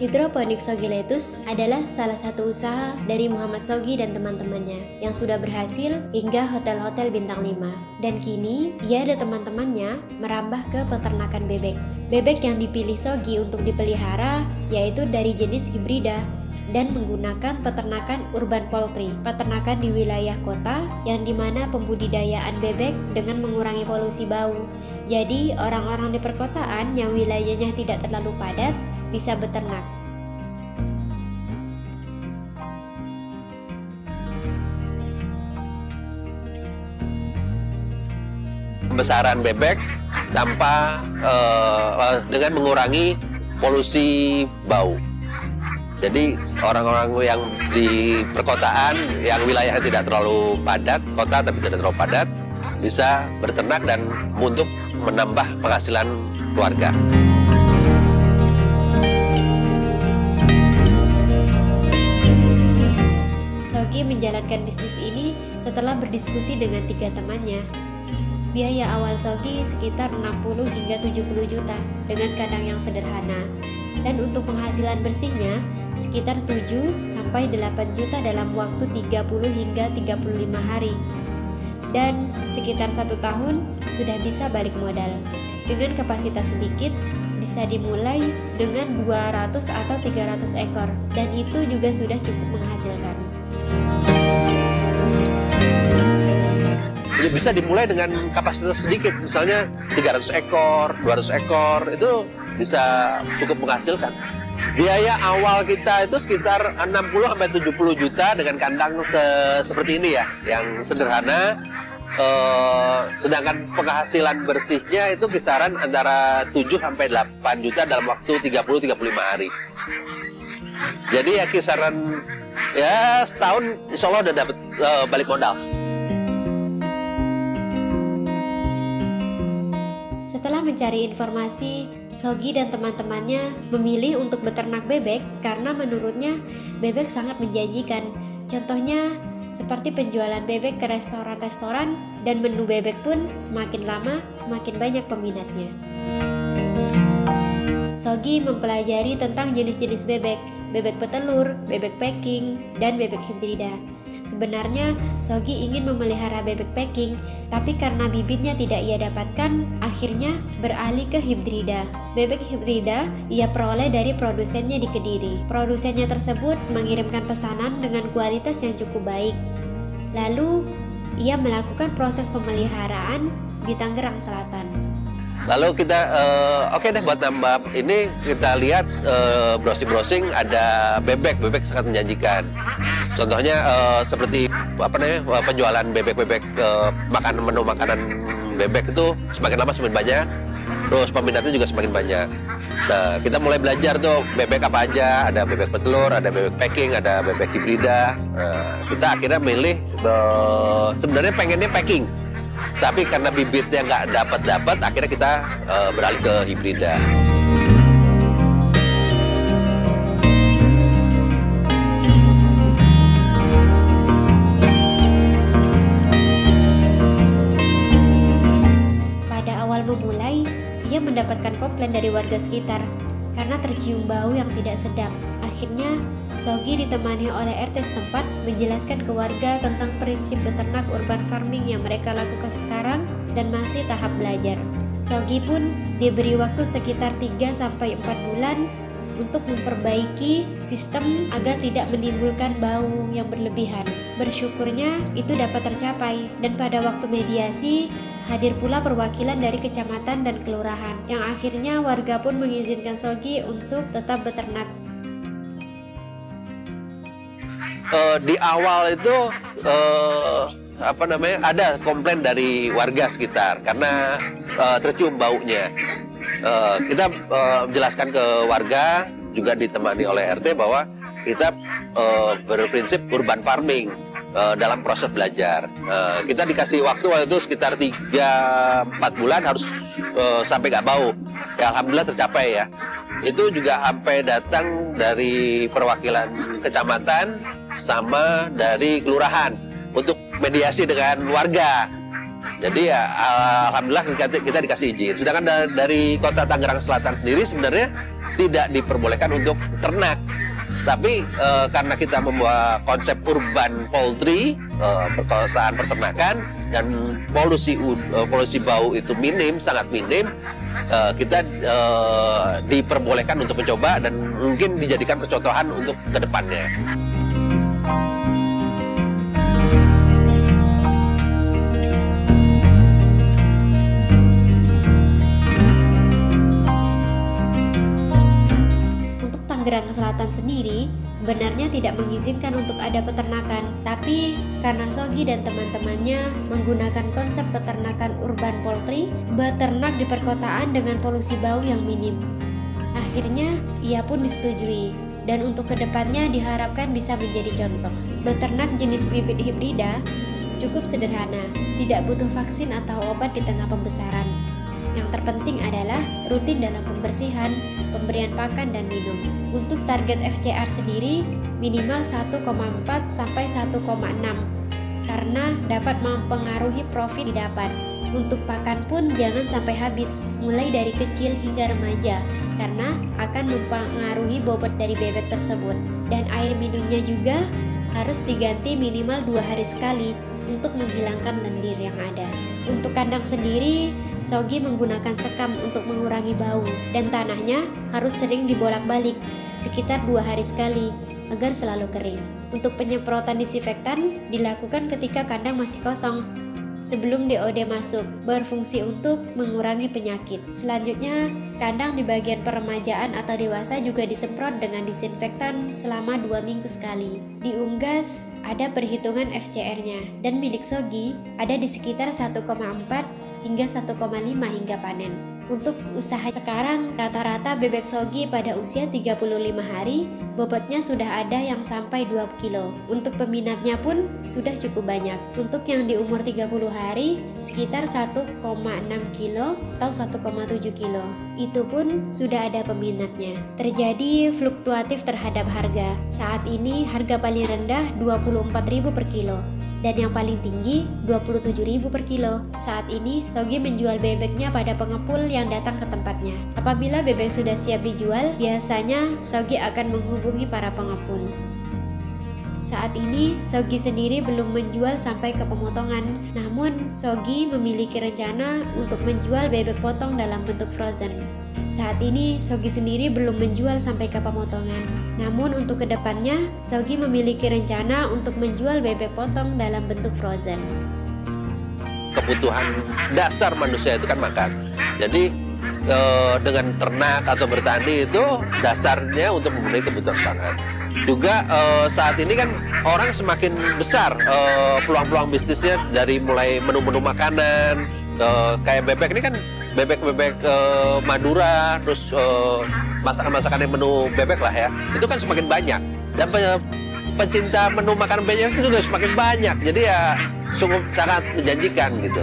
Hidroponik Sogi Lettuce adalah salah satu usaha dari Muhammad Sogi dan teman-temannya yang sudah berhasil hingga hotel-hotel bintang 5. Dan kini, ia dan teman-temannya merambah ke peternakan bebek. Bebek yang dipilih Sogi untuk dipelihara yaitu dari jenis hibrida dan menggunakan peternakan urban poultry, peternakan di wilayah kota yang dimana pembudidayaan bebek dengan mengurangi polusi bau. Jadi, orang-orang di perkotaan yang wilayahnya tidak terlalu padat bisa beternak. Pembesaran bebek tanpa dengan mengurangi polusi bau. Jadi orang-orang yang di perkotaan, yang wilayahnya tidak terlalu padat, kota tapi tidak terlalu padat, bisa berternak dan untuk menambah penghasilan keluarga. Sogi menjalankan bisnis ini setelah berdiskusi dengan 3 temannya. Biaya awal Sogi sekitar 60 hingga 70 juta dengan kandang yang sederhana. Dan untuk penghasilan bersihnya sekitar 7 sampai 8 juta dalam waktu 30 hingga 35 hari. Dan sekitar 1 tahun sudah bisa balik modal. Dengan kapasitas sedikit bisa dimulai dengan 200 atau 300 ekor dan itu juga sudah cukup menghasilkan. Bisa dimulai dengan kapasitas sedikit, misalnya 300 ekor, 200 ekor, itu bisa cukup menghasilkan. Biaya awal kita itu sekitar 60-70 juta dengan kandang seperti ini ya, yang sederhana. Sedangkan penghasilan bersihnya itu kisaran antara 7-8 juta dalam waktu 30-35 hari. Jadi ya kisaran ya setahun insya Allah udah dapat balik modal. Setelah mencari informasi, Sogi dan teman-temannya memilih untuk beternak bebek karena menurutnya bebek sangat menjanjikan. Contohnya seperti penjualan bebek ke restoran-restoran dan menu bebek pun semakin lama semakin banyak peminatnya. Sogi mempelajari tentang jenis-jenis bebek, bebek petelur, bebek packing, dan bebek hibrida. Sebenarnya Sogi ingin memelihara bebek packing, tapi karena bibitnya tidak ia dapatkan, akhirnya beralih ke hibrida. Bebek hibrida ia peroleh dari produsennya di Kediri. Produsennya tersebut mengirimkan pesanan dengan kualitas yang cukup baik. Lalu ia melakukan proses pemeliharaan di Tangerang Selatan. Lalu kita oke deh buat nambah ini kita lihat browsing ada bebek sangat menjanjikan. Contohnya seperti penjualan bebek menu makanan bebek itu semakin lama semakin banyak. Terus peminatnya juga semakin banyak. Nah, kita mulai belajar tuh bebek apa aja, ada bebek petelur, ada bebek packing, ada bebek hibrida. Kita akhirnya milih sebenarnya pengennya packing. Tapi karena bibitnya nggak dapat, akhirnya kita beralih ke hibrida. Pada awal memulai, ia mendapatkan komplain dari warga sekitar karena tercium bau yang tidak sedap. Akhirnya, Sogi ditemani oleh RT setempat menjelaskan ke warga tentang prinsip beternak urban farming yang mereka lakukan sekarang dan masih tahap belajar. Sogi pun diberi waktu sekitar 3-4 bulan untuk memperbaiki sistem agar tidak menimbulkan bau yang berlebihan. Bersyukurnya itu dapat tercapai dan pada waktu mediasi hadir pula perwakilan dari kecamatan dan kelurahan yang akhirnya warga pun mengizinkan Sogi untuk tetap beternak. Di awal itu ada komplain dari warga sekitar karena tercium baunya. Kita menjelaskan ke warga juga ditemani oleh RT bahwa kita berprinsip urban farming dalam proses belajar. Kita dikasih waktu itu sekitar 3-4 bulan harus sampai nggak bau. Ya, alhamdulillah tercapai ya. Itu juga sampai datang dari perwakilan kecamatan sama dari kelurahan untuk mediasi dengan warga. Jadi ya alhamdulillah kita dikasih izin. Sedangkan dari kota Tangerang Selatan sendiri sebenarnya tidak diperbolehkan untuk ternak. Tapi karena kita membawa konsep urban poultry, perkotaan peternakan, dan polusi bau itu sangat minim, kita diperbolehkan untuk mencoba dan mungkin dijadikan percontohan untuk kedepannya. Tangerang Selatan sendiri sebenarnya tidak mengizinkan untuk ada peternakan, tapi karena Sogi dan teman-temannya menggunakan konsep peternakan urban poultry, beternak di perkotaan dengan polusi bau yang minim. Akhirnya ia pun disetujui, dan untuk kedepannya diharapkan bisa menjadi contoh. Beternak jenis bibit hibrida cukup sederhana, tidak butuh vaksin atau obat di tengah pembesaran. Yang terpenting adalah rutin dalam pembersihan, pemberian pakan dan minum. Untuk target FCR sendiri minimal 1,4 sampai 1,6 karena dapat mempengaruhi profit didapat. Untuk pakan pun jangan sampai habis, mulai dari kecil hingga remaja karena akan mempengaruhi bobot dari bebek tersebut. Dan air minumnya juga harus diganti minimal 2 hari sekali untuk menghilangkan lendir yang ada. Untuk kandang sendiri, Sogi menggunakan sekam untuk mengurangi bau, dan tanahnya harus sering dibolak-balik, sekitar 2 hari sekali, agar selalu kering. Untuk penyemprotan disinfektan dilakukan ketika kandang masih kosong, sebelum DOD masuk, berfungsi untuk mengurangi penyakit. Selanjutnya, kandang di bagian peremajaan atau dewasa juga disemprot dengan disinfektan selama 2 minggu sekali. Di unggas ada perhitungan FCR-nya, dan milik Sogi ada di sekitar 1,4 hingga 1,5 hingga panen. Untuk usaha sekarang, rata-rata bebek Sogi pada usia 35 hari, bobotnya sudah ada yang sampai 2 kilo. Untuk peminatnya pun sudah cukup banyak. Untuk yang di umur 30 hari, sekitar 1,6 kilo atau 1,7 kilo. Itu pun sudah ada peminatnya. Terjadi fluktuatif terhadap harga. Saat ini harga paling rendah 24.000 per kilo. Dan yang paling tinggi 27.000 per kilo. Saat ini Sogi menjual bebeknya pada pengepul yang datang ke tempatnya. Apabila bebek sudah siap dijual, biasanya Sogi akan menghubungi para pengepul. Saat ini Sogi sendiri belum menjual sampai ke pemotongan, namun Sogi memiliki rencana untuk menjual bebek potong dalam bentuk frozen. Saat ini Sogi sendiri belum menjual sampai ke pemotongan, namun untuk kedepannya Sogi memiliki rencana untuk menjual bebek potong dalam bentuk frozen. Kebutuhan dasar manusia itu kan makan. Jadi dengan ternak atau bertani itu dasarnya untuk memenuhi kebutuhan pangan. Juga saat ini kan orang semakin besar peluang-peluang bisnisnya, dari mulai menu-menu makanan, kayak bebek ini kan bebek-bebek Madura, terus masakan-masakan yang menu bebek lah ya, itu kan semakin banyak, dan pencinta menu makanan bebek itu juga semakin banyak, jadi ya cukup sangat menjanjikan gitu.